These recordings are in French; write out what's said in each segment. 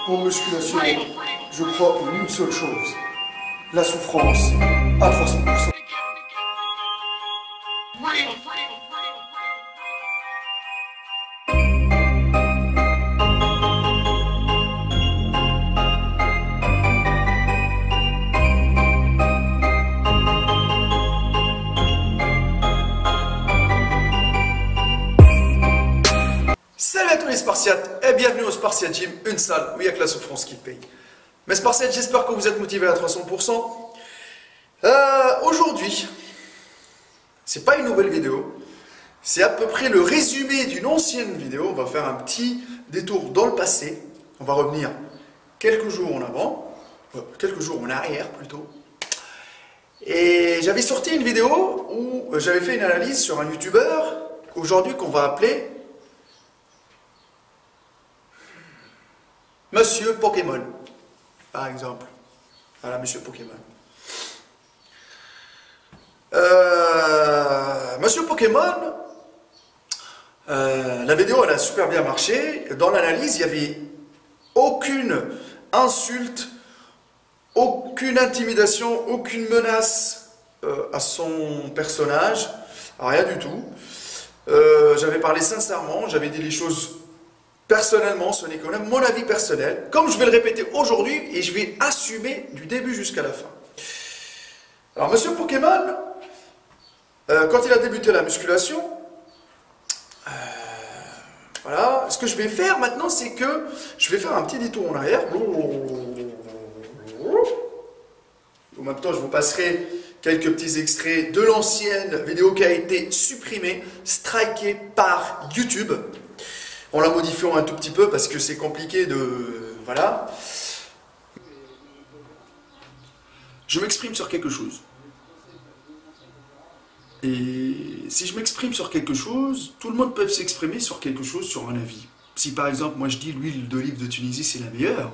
En musculation, je crois en une seule chose, la souffrance à 300%. Salut à tous les Spartiates et bienvenue au Spartiate Gym, une salle où il n'y a que la souffrance qui paye. Mes Spartiates, j'espère que vous êtes motivés à 300%. Aujourd'hui, c'est pas une nouvelle vidéo, c'est à peu près le résumé d'une ancienne vidéo. On va faire un petit détour dans le passé. On va revenir quelques jours en avant, quelques jours en arrière plutôt. Et j'avais sorti une vidéo où j'avais fait une analyse sur un youtubeur aujourd'hui qu'on va appeler Monsieur Pokémon, par exemple. Voilà, Monsieur Pokémon. Monsieur Pokémon, la vidéo elle a super bien marché. Dans l'analyse, il n'y avait aucune insulte, aucune intimidation, aucune menace à son personnage, rien du tout. J'avais parlé sincèrement, j'avais dit les choses personnellement, ce n'est quand même mon avis personnel, comme je vais le répéter aujourd'hui, et je vais assumer du début jusqu'à la fin. Alors, Monsieur Pokémon, quand il a débuté la musculation, voilà, ce que je vais faire maintenant, c'est que je vais faire un petit détour en arrière. En même temps, je vous passerai quelques petits extraits de l'ancienne vidéo qui a été supprimée, strikée par YouTube. En la modifiant un tout petit peu parce que c'est compliqué de... Voilà. Je m'exprime sur quelque chose. Et si je m'exprime sur quelque chose, tout le monde peut s'exprimer sur quelque chose, sur un avis. Si par exemple, moi je dis l'huile d'olive de Tunisie c'est la meilleure,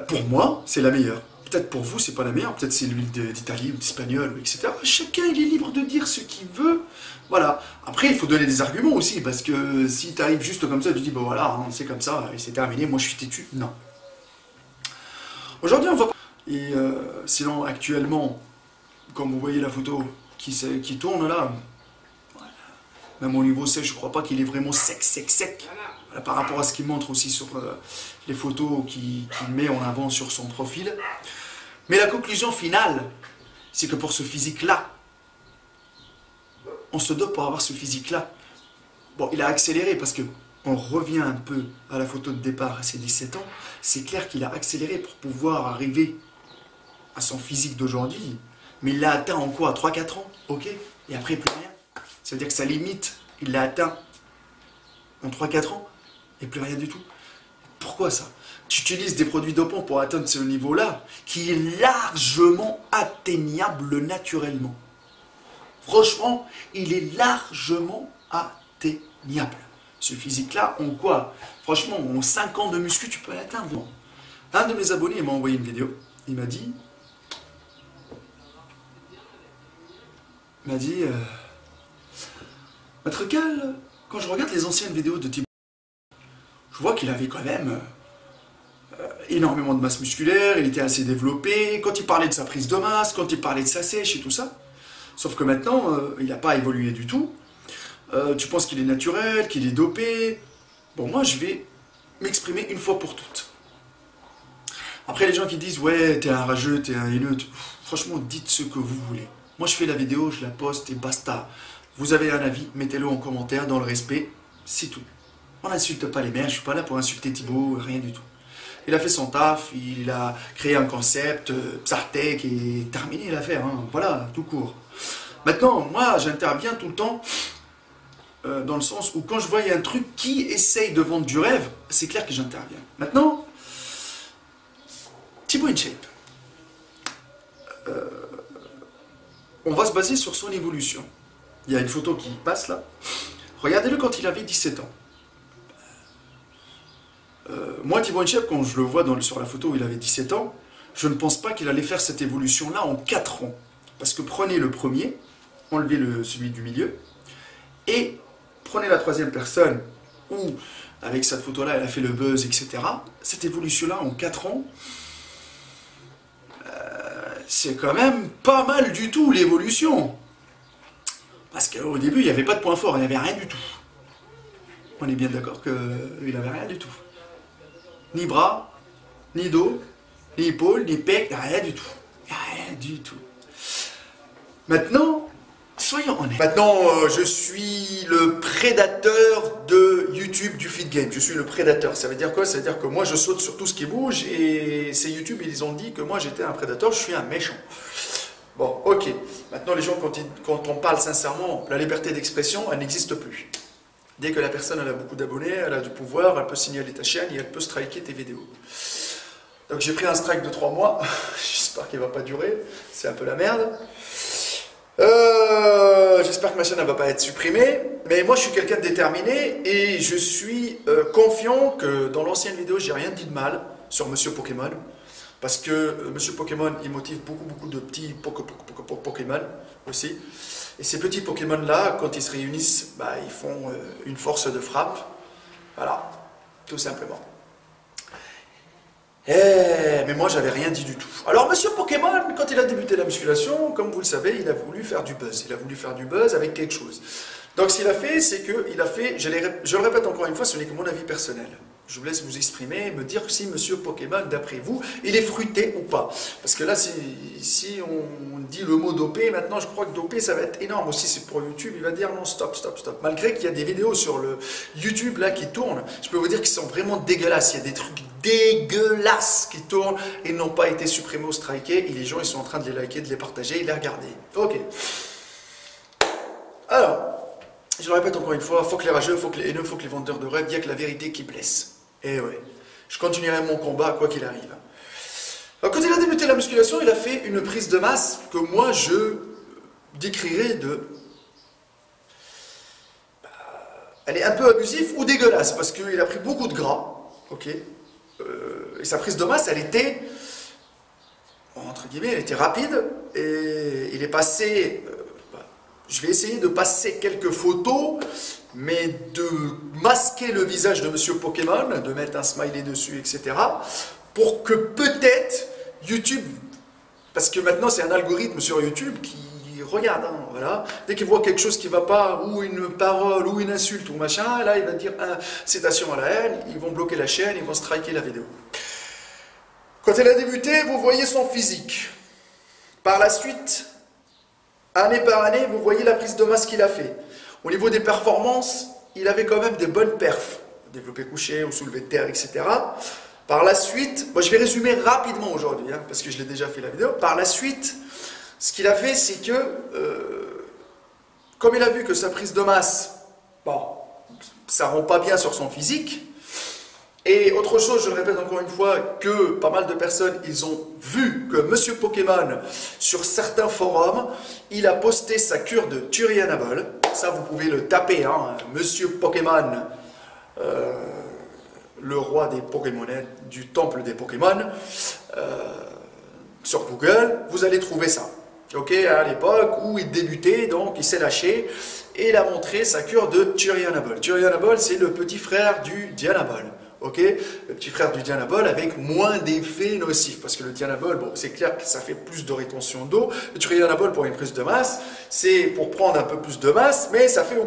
pour moi c'est la meilleure. Peut-être pour vous c'est pas la meilleure, peut-être c'est l'huile d'Italie ou d'Espagnol, etc. Chacun il est libre de dire ce qu'il veut. Voilà. Après, il faut donner des arguments aussi, parce que si tu arrives juste comme ça, tu dis, bon voilà, c'est comme ça, et c'est terminé, moi je suis têtu. Non. Aujourd'hui, on va... Et sinon, actuellement, comme vous voyez la photo qui tourne là, voilà. Même au niveau sec, je crois pas qu'il est vraiment sec. Voilà, par rapport à ce qu'il montre aussi sur les photos qu'il met en avant sur son profil. Mais la conclusion finale, c'est que pour ce physique-là, on se dope pour avoir ce physique-là. Bon, il a accéléré parce que on revient un peu à la photo de départ à ses 17 ans. C'est clair qu'il a accéléré pour pouvoir arriver à son physique d'aujourd'hui. Mais il l'a atteint en quoi? 3-4 ans, ok? Et après, plus rien. Ça veut dire que sa limite, il l'a atteint en 3-4 ans et plus rien du tout. Pourquoi ça? Tu utilises des produits dopants pour atteindre ce niveau-là qui est largement atteignable naturellement. Franchement, il est largement atteignable. Ce physique-là, en quoi? Franchement, en 5 ans de muscu, tu peux l'atteindre. Un de mes abonnés m'a envoyé une vidéo. Il m'a dit... Maître Cal, quand je regarde les anciennes vidéos de Thibaut, je vois qu'il avait quand même énormément de masse musculaire, il était assez développé. Quand il parlait de sa prise de masse, quand il parlait de sa sèche et tout ça... Sauf que maintenant, il n'a pas évolué du tout. Tu penses qu'il est naturel, qu'il est dopé. Bon, moi, je vais m'exprimer une fois pour toutes. Après, les gens qui disent « Ouais, t'es un rageux, t'es un haineux », franchement, dites ce que vous voulez. Moi, je fais la vidéo, je la poste et basta. Vous avez un avis, mettez-le en commentaire, dans le respect, c'est tout. On n'insulte pas les mères, je suis pas là pour insulter Thibaut, rien du tout. Il a fait son taf, il a créé un concept, Psartec, et terminé l'affaire, hein. Voilà, tout court. Maintenant, moi, j'interviens tout le temps dans le sens où quand je vois un truc qui essaye de vendre du rêve, c'est clair que j'interviens. Maintenant, Thibaut InShape. On va se baser sur son évolution. Il y a une photo qui passe là. Regardez-le quand il avait 17 ans. Moi, Thibaut InShape, quand je le vois sur la photo où il avait 17 ans, je ne pense pas qu'il allait faire cette évolution-là en 4 ans. Parce que prenez le premier, enlevez celui du milieu, et prenez la troisième personne où, avec cette photo-là, elle a fait le buzz, etc. Cette évolution-là, en 4 ans, c'est quand même pas mal du tout, l'évolution. Parce qu'au début, il n'y avait pas de point fort, il n'y avait rien du tout. On est bien d'accord qu'il n'avait rien du tout. Ni bras, ni dos, ni épaules, ni pecs, rien du tout. Rien du tout. Maintenant, soyons honnêtes. Maintenant, je suis le prédateur de YouTube du feed game. Je suis le prédateur. Ça veut dire quoi? Ça veut dire que moi, je saute sur tout ce qui bouge et c'est YouTube, ils ont dit que moi, j'étais un prédateur, je suis un méchant. Bon, ok. Maintenant, les gens, quand on parle sincèrement, la liberté d'expression, elle n'existe plus. Dès que la personne elle a beaucoup d'abonnés, elle a du pouvoir, elle peut signaler ta chaîne et elle peut striker tes vidéos. Donc j'ai pris un strike de 3 mois. J'espère qu'il ne va pas durer. C'est un peu la merde. J'espère que ma chaîne ne va pas être supprimée. Mais moi, je suis quelqu'un de déterminé et je suis confiant que dans l'ancienne vidéo, j'ai rien dit de mal sur Monsieur Pokémon. Parce que Monsieur Pokémon, il motive beaucoup de petits Pokémon aussi. Et ces petits Pokémon-là, quand ils se réunissent, bah, ils font une force de frappe. Voilà, tout simplement. Mais moi, j'avais rien dit du tout. Alors, Monsieur Pokémon, quand il a débuté la musculation, comme vous le savez, il a voulu faire du buzz. Il a voulu faire du buzz avec quelque chose. Donc, ce qu'il a fait, c'est qu'il a fait, je le répète encore une fois, ce n'est que mon avis personnel. Je vous laisse vous exprimer, me dire si Monsieur Pokémon, d'après vous, il est fruité ou pas. Parce que là, si on dit le mot dopé, maintenant, je crois que dopé, ça va être énorme aussi. C'est pour YouTube, il va dire non, stop. Malgré qu'il y a des vidéos sur le YouTube là qui tournent, je peux vous dire qu'ils sont vraiment dégueulasses. Il y a des trucs dégueulasses qui tournent et n'ont pas été supprimés ou strikés. Et les gens, ils sont en train de les liker, de les partager et de les regarder. Ok. Alors, je le répète encore une fois, faut que les rageux, faut que les haineux, faut que les vendeurs de rêves, il n'y a que la vérité qui blesse. Et ouais, je continuerai mon combat quoi qu'il arrive. Alors, quand il a débuté la musculation, il a fait une prise de masse que moi je décrirais de... elle est un peu abusive ou dégueulasse parce qu'il a pris beaucoup de gras, ok. Et sa prise de masse, elle était, entre guillemets, elle était rapide et il est passé... je vais essayer de passer quelques photos, mais de masquer le visage de Monsieur Pokémon, de mettre un smiley dessus, etc. Pour que peut-être YouTube, parce que maintenant c'est un algorithme sur YouTube qui regarde, hein, voilà. Dès qu'il voit quelque chose qui ne va pas, ou une parole, ou une insulte, ou machin, là il va dire citation à la haine, ils vont bloquer la chaîne, ils vont striker la vidéo. Quand elle a débuté, vous voyez son physique. Par la suite... année par année, vous voyez la prise de masse qu'il a fait. Au niveau des performances, il avait quand même des bonnes perfs. Développé couché ou soulevé de terre, etc. Par la suite, moi je vais résumer rapidement aujourd'hui, hein, parce que je l'ai déjà fait la vidéo. Par la suite, ce qu'il a fait, c'est que, comme il a vu que sa prise de masse, bon, ça ne rend pas bien sur son physique. Et autre chose, je le répète encore une fois, que pas mal de personnes, ils ont vu que Monsieur Pokémon, sur certains forums, il a posté sa cure de Turianabol. Ça, vous pouvez le taper, hein, Monsieur Pokémon, le roi des Pokémon, du temple des Pokémon, sur Google, vous allez trouver ça. Ok, à l'époque où il débutait, donc il s'est lâché, et il a montré sa cure de Turianabol. Turianabol, c'est le petit frère du Dianabol. Ok, le petit frère du Dianabol avec moins d'effets nocifs, parce que le Dianabol, bon, c'est clair que ça fait plus de rétention d'eau. Le Turianabol pour une prise de masse, c'est pour prendre un peu plus de masse, mais ça fait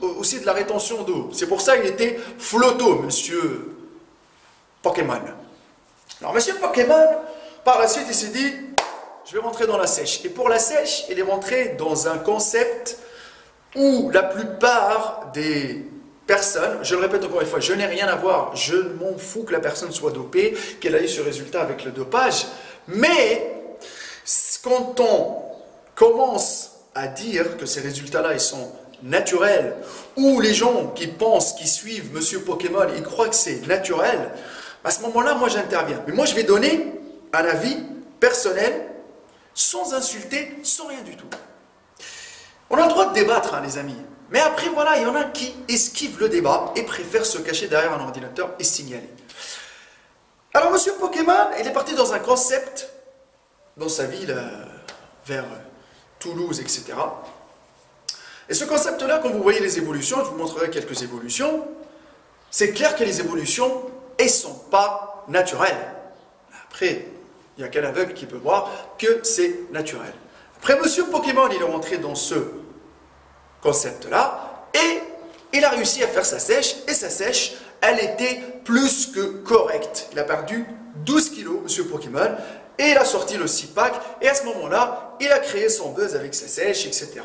aussi de la rétention d'eau. C'est pour ça qu'il était flotto, Monsieur Pokémon. Alors Monsieur Pokémon, par la suite, il s'est dit, je vais rentrer dans la sèche. Et pour la sèche, il est rentré dans un concept où la plupart des personne, je le répète encore une fois, je n'ai rien à voir, je m'en fous que la personne soit dopée, qu'elle ait eu ce résultat avec le dopage, mais quand on commence à dire que ces résultats-là, ils sont naturels, ou les gens qui pensent, qui suivent Monsieur Pokémon, ils croient que c'est naturel, à ce moment-là, moi j'interviens. Mais moi je vais donner un avis personnel, sans insulter, sans rien du tout. On a le droit de débattre, hein, les amis. Mais après, voilà, il y en a qui esquivent le débat et préfèrent se cacher derrière un ordinateur et signaler. Alors, Monsieur Pokémon, il est parti dans un concept, dans sa ville, vers Toulouse, etc. Et ce concept-là, quand vous voyez les évolutions, je vous montrerai quelques évolutions, c'est clair que les évolutions, elles ne sont pas naturelles. Après, il n'y a qu'un aveugle qui peut voir que c'est naturel. Après, Monsieur Pokémon, il est rentré dans ce concept-là, et il a réussi à faire sa sèche, et sa sèche, elle était plus que correcte. Il a perdu 12 kilos, Monsieur Pokémon, et il a sorti le 6-pack, et à ce moment-là, il a créé son buzz avec sa sèche, etc.,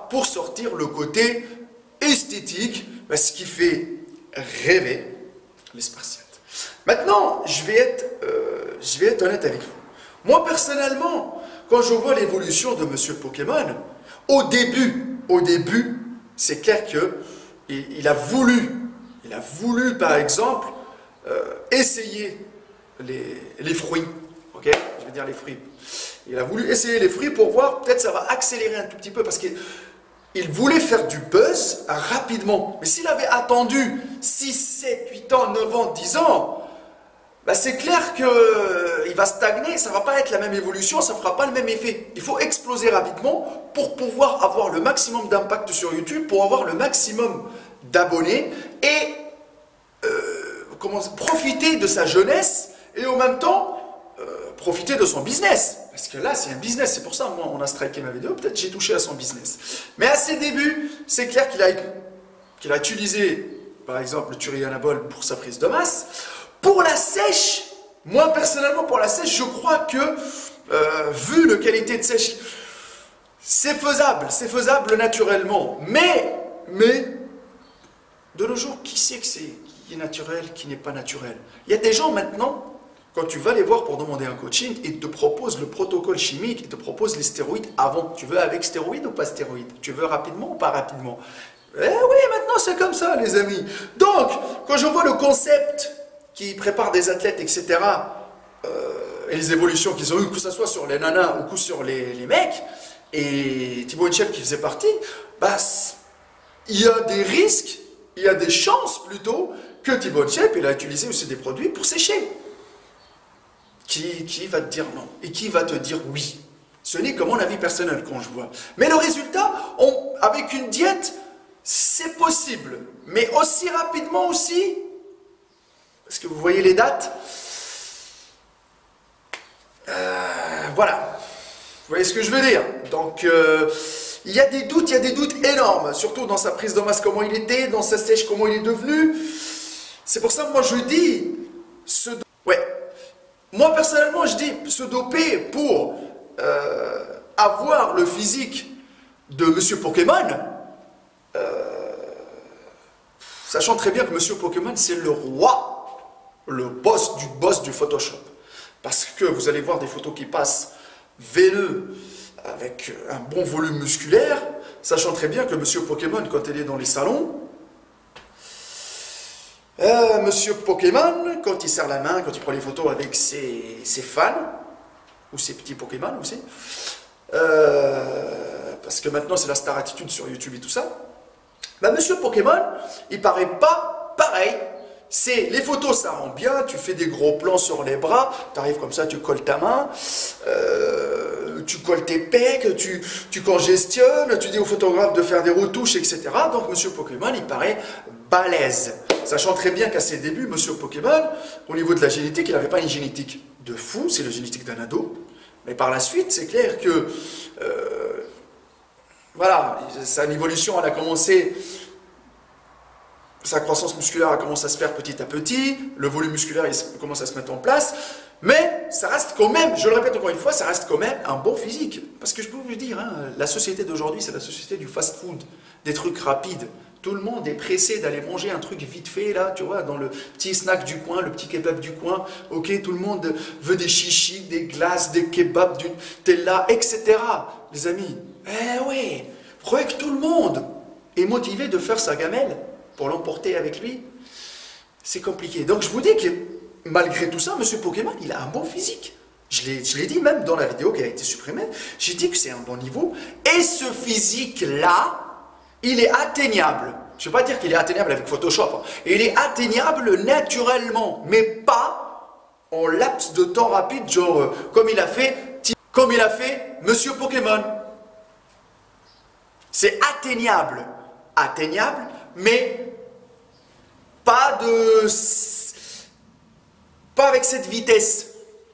pour sortir le côté esthétique, ce qui fait rêver les Spartiates. Maintenant, je vais être honnête avec vous. Moi, personnellement, quand je vois l'évolution de Monsieur Pokémon, au début, c'est clair qu'il a voulu, par exemple, essayer les fruits. Ok, je vais dire les fruits. Il a voulu essayer les fruits pour voir, peut-être ça va accélérer un tout petit peu, parce qu'il voulait faire du buzz rapidement. Mais s'il avait attendu 6, 7, 8 ans, 9 ans, 10 ans, c'est clair qu'il va stagner, ça ne va pas être la même évolution, ça ne fera pas le même effet. Il faut exploser rapidement pour pouvoir avoir le maximum d'impact sur YouTube, pour avoir le maximum d'abonnés et profiter de sa jeunesse et en même temps profiter de son business. Parce que là, c'est un business, c'est pour ça, moi, on a striké ma vidéo, peut-être j'ai touché à son business. Mais à ses débuts, c'est clair qu'il a utilisé, par exemple, le Turianabol pour sa prise de masse. Pour la sèche, moi personnellement pour la sèche, je crois que vu la qualité de sèche, c'est faisable naturellement. Mais de nos jours, qui sait qui est naturel, qui n'est pas naturel? Il y a des gens maintenant, quand tu vas les voir pour demander un coaching, ils te proposent le protocole chimique, ils te proposent les stéroïdes avant. Tu veux avec stéroïdes ou pas stéroïdes? Tu veux rapidement ou pas rapidement? Eh oui, maintenant c'est comme ça les amis. Donc, quand je vois le concept qui préparent des athlètes, etc., et les évolutions qu'ils ont eues, que ce soit sur les nanas ou sur les mecs, et Thibaut Inchep qui faisait partie, il y a des risques, il y a des chances plutôt que Thibaut Inchep, il a utilisé aussi des produits pour sécher. Qui va te dire non? Et qui va te dire oui? Ce n'est que mon avis personnel quand je vois. Mais le résultat, avec une diète, c'est possible. Mais aussi rapidement aussi, parce que vous voyez les dates, voilà, vous voyez ce que je veux dire. Donc, il y a des doutes énormes, surtout dans sa prise de masse, comment il était, dans sa sèche, comment il est devenu. C'est pour ça que moi je dis, moi personnellement je dis, se doper pour avoir le physique de Monsieur Pokémon, sachant très bien que Monsieur Pokémon c'est le roi, le boss du Photoshop. Parce que vous allez voir des photos qui passent veineux, avec un bon volume musculaire, sachant très bien que Monsieur Pokémon, quand il est dans les salons, Monsieur Pokémon, quand il serre la main, quand il prend les photos avec ses fans, ou ses petits Pokémon aussi, parce que maintenant c'est la star attitude sur YouTube et tout ça, Monsieur Pokémon, il paraît pas pareil. Les photos, ça rend bien, tu fais des gros plans sur les bras, tu arrives comme ça, tu colles ta main, tu colles tes pecs, tu congestionnes, tu dis au photographe de faire des retouches, etc. Donc Monsieur Pokémon, il paraît balèze. Sachant très bien qu'à ses débuts, Monsieur Pokémon, au niveau de la génétique, il n'avait pas une génétique de fou, c'est la génétique d'un ado. Mais par la suite, c'est clair que, voilà, sa évolution, elle a commencé... Sa croissance musculaire a commencé à se faire petit à petit, le volume musculaire il commence à se mettre en place, mais ça reste quand même, je le répète encore une fois, ça reste quand même un bon physique. Parce que je peux vous dire, hein, la société d'aujourd'hui, c'est la société du fast-food, des trucs rapides. Tout le monde est pressé d'aller manger un truc vite fait, là, tu vois, dans le petit snack du coin, le petit kebab du coin. Ok, tout le monde veut des chichis, des glaces, des kebabs, du Nutella, etc. Les amis, oui, vous croyez que tout le monde est motivé de faire sa gamelle pour l'emporter avec lui? C'est compliqué. Donc je vous dis que malgré tout ça, Monsieur Pokémon, il a un bon physique. Je l'ai dit même dans la vidéo qui a été supprimée, j'ai dit que c'est un bon niveau. Et ce physique-là, il est atteignable. Je ne veux pas dire qu'il est atteignable avec Photoshop. Il est atteignable naturellement, mais pas en laps de temps rapide, genre comme il a fait Monsieur Pokémon. C'est atteignable, mais pas avec cette vitesse.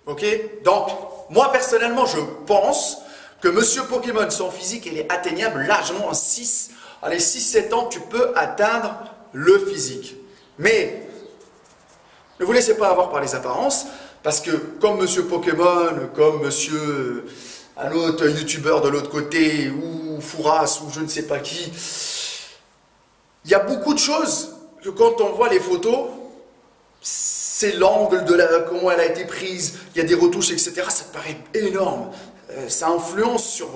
Ok? Donc, moi personnellement, je pense que Monsieur Pokémon, son physique, il est atteignable largement en 6-7 ans, tu peux atteindre le physique. Mais, ne vous laissez pas avoir par les apparences, parce que comme Monsieur Pokémon, comme Monsieur un autre youtubeur de l'autre côté, ou Fouras, ou je ne sais pas qui, il y a beaucoup de choses que quand on voit les photos, c'est l'angle de comment elle a été prise, il y a des retouches, etc. Ça te paraît énorme. Ça influence sur,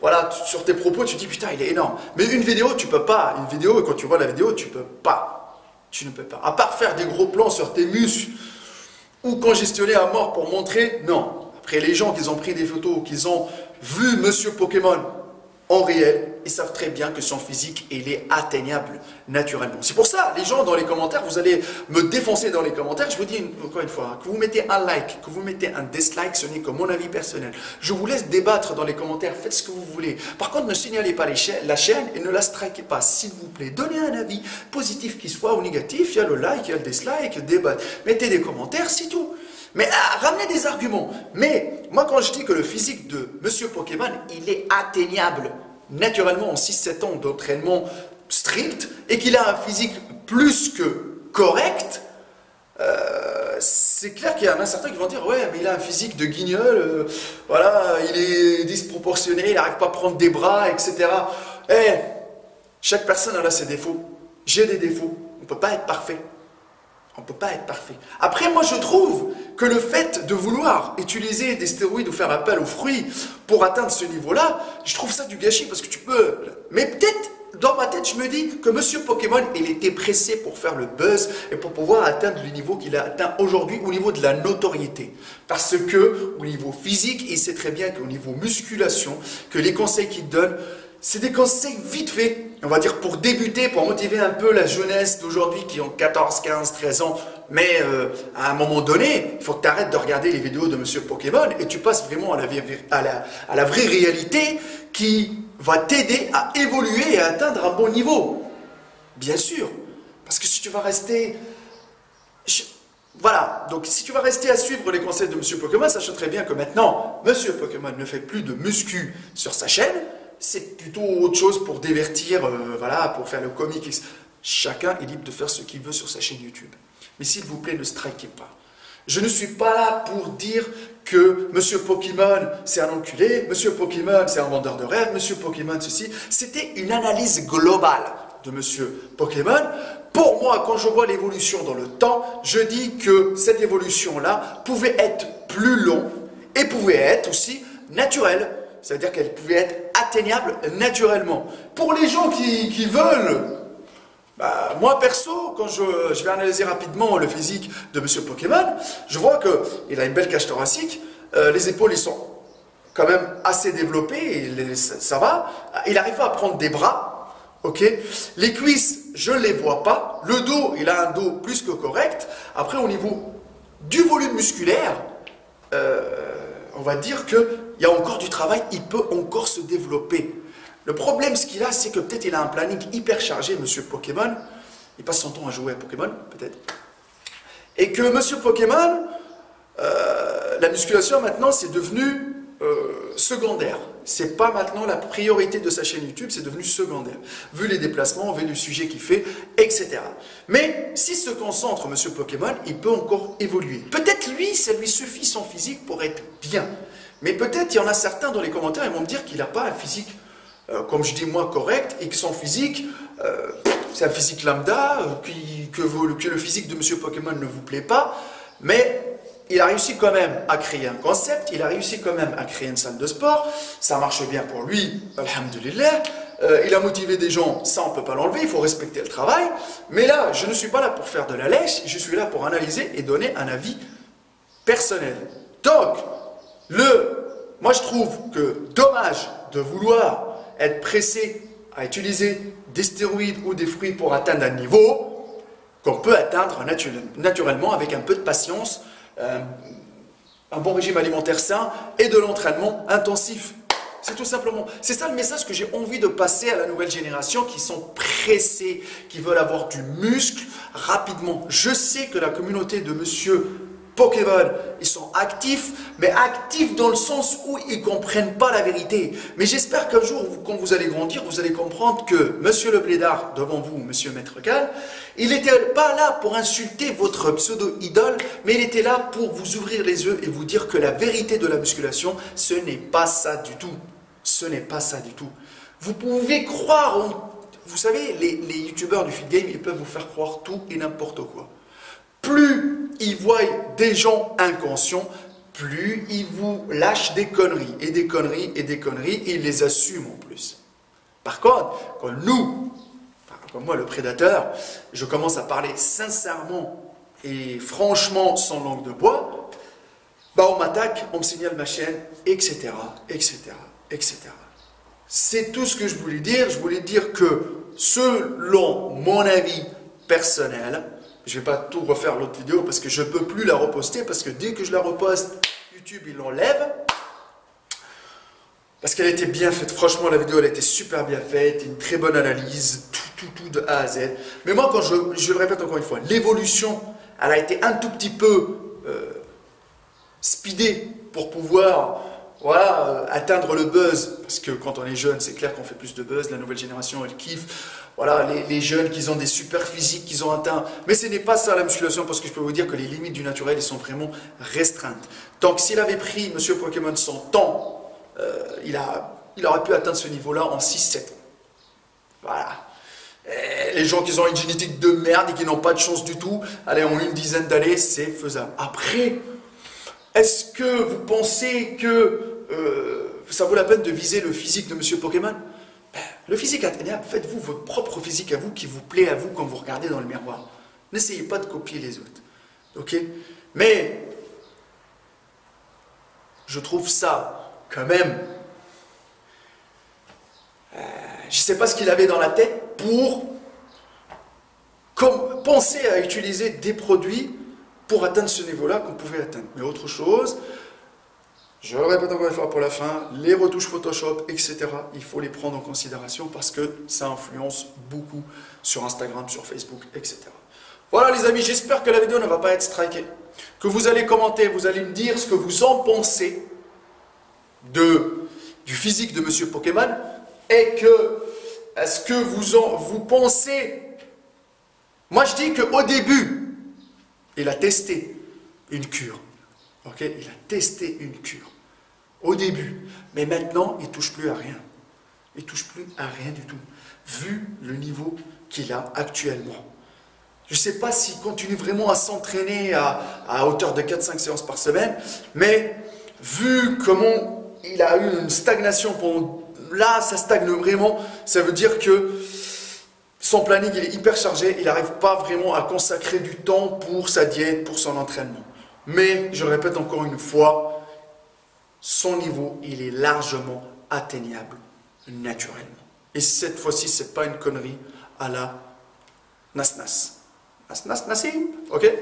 voilà, sur tes propos, tu te dis putain il est énorme. Mais une vidéo, tu peux pas. Une vidéo, quand tu vois la vidéo, tu peux pas. Tu ne peux pas. À part faire des gros plans sur tes muscles ou congestionner à mort pour montrer, non. Après les gens qui ont pris des photos, qui ont vu Monsieur Pokémon en réel, ils savent très bien que son physique, il est atteignable naturellement. C'est pour ça, les gens dans les commentaires, vous allez me défoncer dans les commentaires. Je vous dis encore une fois, que vous mettez un like, que vous mettez un dislike, ce n'est que mon avis personnel. Je vous laisse débattre dans les commentaires, faites ce que vous voulez. Par contre, ne signalez pas la chaîne et ne la strikez pas, s'il vous plaît. Donnez un avis positif qui soit ou négatif, il y a le like, il y a le dislike, le débat. Mettez des commentaires, c'est tout. Mais ramenez des arguments. Mais moi, quand je dis que le physique de Monsieur Pokémon, il est atteignable naturellement en 6-7 ans d'entraînement strict et qu'il a un physique plus que correct, c'est clair qu'il y en a certains qui vont dire ouais, mais il a un physique de guignol, voilà, il est disproportionné, il n'arrive pas à prendre des bras, etc. Chaque personne a ses défauts. J'ai des défauts. On ne peut pas être parfait. On ne peut pas être parfait. Après, moi, je trouve que le fait de vouloir utiliser des stéroïdes ou faire appel aux fruits pour atteindre ce niveau-là, je trouve ça du gâchis parce que tu peux... Mais peut-être, dans ma tête, je me dis que Monsieur Pokémon, il était pressé pour faire le buzz et pour pouvoir atteindre le niveau qu'il a atteint aujourd'hui au niveau de la notoriété. Parce que, au niveau physique, il sait très bien qu'au niveau musculation, que les conseils qu'il donne, c'est des conseils vite faits, on va dire pour débuter, pour motiver un peu la jeunesse d'aujourd'hui qui ont 14, 15, 13 ans. Mais à un moment donné, il faut que tu arrêtes de regarder les vidéos de Monsieur Pokémon et tu passes vraiment à la vraie réalité qui va t'aider à évoluer et à atteindre un bon niveau. Bien sûr, parce que si tu vas rester... Voilà, donc si tu vas rester à suivre les conseils de Monsieur Pokémon, sache très bien que maintenant, Monsieur Pokémon ne fait plus de muscu sur sa chaîne. C'est plutôt autre chose pour divertir, voilà, pour faire le comique. Chacun est libre de faire ce qu'il veut sur sa chaîne YouTube. Mais s'il vous plaît, ne strikez pas. Je ne suis pas là pour dire que Monsieur Pokémon, c'est un enculé, Monsieur Pokémon, c'est un vendeur de rêves, Monsieur Pokémon, ceci. C'était une analyse globale de Monsieur Pokémon. Pour moi, quand je vois l'évolution dans le temps, je dis que cette évolution-là pouvait être plus longue et pouvait être aussi naturelle. C'est-à-dire qu'elle pouvait être atteignable naturellement. Pour les gens qui veulent, bah, moi perso, quand je vais analyser rapidement le physique de Monsieur Pokémon, je vois qu'il a une belle cage thoracique, les épaules ils sont quand même assez développées, ça va, il arrive à prendre des bras, ok. Les cuisses, je ne les vois pas, le dos, il a un dos plus que correct, après au niveau du volume musculaire, on va dire qu'il y a encore du travail, il peut encore se développer. Le problème, ce qu'il a, c'est que peut-être il a un planning hyper chargé, Monsieur Pokémon. Il passe son temps à jouer à Pokémon, peut-être. Et que Monsieur Pokémon, la musculation maintenant, c'est devenu secondaire. C'est pas maintenant la priorité de sa chaîne YouTube, c'est devenu secondaire. Vu les déplacements, vu le sujet qu'il fait, etc. Mais s'il se concentre, Monsieur Pokémon, il peut encore évoluer. Peut-être lui, ça lui suffit son physique pour être bien. Mais peut-être il y en a certains dans les commentaires, ils vont me dire qu'il n'a pas un physique, comme je dis moi, correct, et que son physique, c'est un physique lambda, que le physique de Monsieur Pokémon ne vous plaît pas, mais il a réussi quand même à créer un concept, il a réussi quand même à créer une salle de sport, ça marche bien pour lui, alhamdoulilah, il a motivé des gens, ça on ne peut pas l'enlever, il faut respecter le travail, mais là, je ne suis pas là pour faire de la lèche, je suis là pour analyser et donner un avis personnel. Donc, moi je trouve que dommage de vouloir être pressé à utiliser des stéroïdes ou des fruits pour atteindre un niveau qu'on peut atteindre naturellement avec un peu de patience, un bon régime alimentaire sain et de l'entraînement intensif. C'est tout simplement. C'est ça le message que j'ai envie de passer à la nouvelle génération qui sont pressés, qui veulent avoir du muscle rapidement. Je sais que la communauté de Monsieur Pokémon, ils sont actifs, mais actifs dans le sens où ils ne comprennent pas la vérité. Mais j'espère qu'un jour, quand vous allez grandir, vous allez comprendre que Monsieur le Blédard, devant vous, Monsieur Maître Cal, il n'était pas là pour insulter votre pseudo-idole, mais il était là pour vous ouvrir les yeux et vous dire que la vérité de la musculation, ce n'est pas ça du tout. Ce n'est pas ça du tout. Vous pouvez croire, vous savez, les youtubeurs du feed game, ils peuvent vous faire croire tout et n'importe quoi. Plus ils voient des gens inconscients, plus ils vous lâchent des conneries, et des conneries, et des conneries, et ils les assument en plus. Par contre, quand nous, comme moi le prédateur, je commence à parler sincèrement et franchement sans langue de bois, bah on m'attaque, on me signale ma chaîne, etc., etc., etc. C'est tout ce que je voulais dire. Je voulais dire que selon mon avis personnel, je ne vais pas tout refaire l'autre vidéo parce que je ne peux plus la reposter, parce que dès que je la reposte, YouTube il l'enlève. Parce qu'elle était bien faite, franchement la vidéo elle était super bien faite, une très bonne analyse, tout de A à Z. Mais moi quand je le répète encore une fois, l'évolution elle a été un tout petit peu speedée pour pouvoir voilà, atteindre le buzz. Parce que quand on est jeune c'est clair qu'on fait plus de buzz, la nouvelle génération elle kiffe. Voilà, les jeunes qui ont des super physiques, qui ont atteint. Mais ce n'est pas ça la musculation, parce que je peux vous dire que les limites du naturel, elles sont vraiment restreintes. Donc s'il avait pris Monsieur Pokémon son temps, il aurait pu atteindre ce niveau-là en 6-7 ans. Voilà. Et les gens qui ont une génétique de merde et qui n'ont pas de chance du tout, allez, en une dizaine d'années, c'est faisable. Après, est-ce que vous pensez que ça vaut la peine de viser le physique de Monsieur Pokémon ? Le physique atteignable, faites-vous votre propre physique à vous qui vous plaît à vous quand vous regardez dans le miroir. N'essayez pas de copier les autres. Ok? Mais je trouve ça quand même. Je ne sais pas ce qu'il avait dans la tête pour penser à utiliser des produits pour atteindre ce niveau-là qu'on pouvait atteindre. Mais autre chose. Je le répète encore une fois pour la fin, les retouches Photoshop, etc., il faut les prendre en considération parce que ça influence beaucoup sur Instagram, sur Facebook, etc. Voilà les amis, j'espère que la vidéo ne va pas être strikée, que vous allez commenter, vous allez me dire ce que vous en pensez du physique de Monsieur Pokémon et que, est-ce que vous pensez, moi je dis qu'au début, il a testé une cure. Ok, il a testé une cure au début, mais maintenant il ne touche plus à rien. Il ne touche plus à rien du tout, vu le niveau qu'il a actuellement. Je ne sais pas s'il continue vraiment à s'entraîner à hauteur de 4-5 séances par semaine, mais vu comment il a eu une stagnation, là ça stagne vraiment, ça veut dire que son planning il est hyper chargé, il n'arrive pas vraiment à consacrer du temps pour sa diète, pour son entraînement. Mais, je le répète encore une fois, son niveau, il est largement atteignable naturellement. Et cette fois-ci, ce n'est pas une connerie à la Nas. Nassim, ok?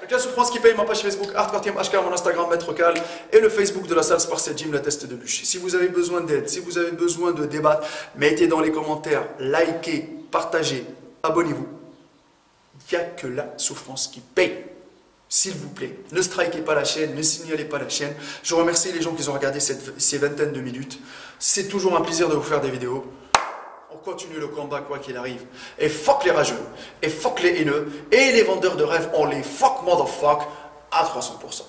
Le cas souffrance qui paye ma page Facebook, Hardcore Team HK, mon Instagram, Maître Cal, et le Facebook de la salle Sparset Gym, la test de bûche. Si vous avez besoin d'aide, si vous avez besoin de débattre, mettez dans les commentaires, likez, partagez, abonnez-vous. Il n'y a que la souffrance qui paye. S'il vous plaît, ne strikez pas la chaîne, ne signalez pas la chaîne. Je remercie les gens qui ont regardé ces vingtaines de minutes. C'est toujours un plaisir de vous faire des vidéos. On continue le combat quoi qu'il arrive. Et fuck les rageux, et fuck les haineux, et les vendeurs de rêves, on les fuck motherfuck à 300%.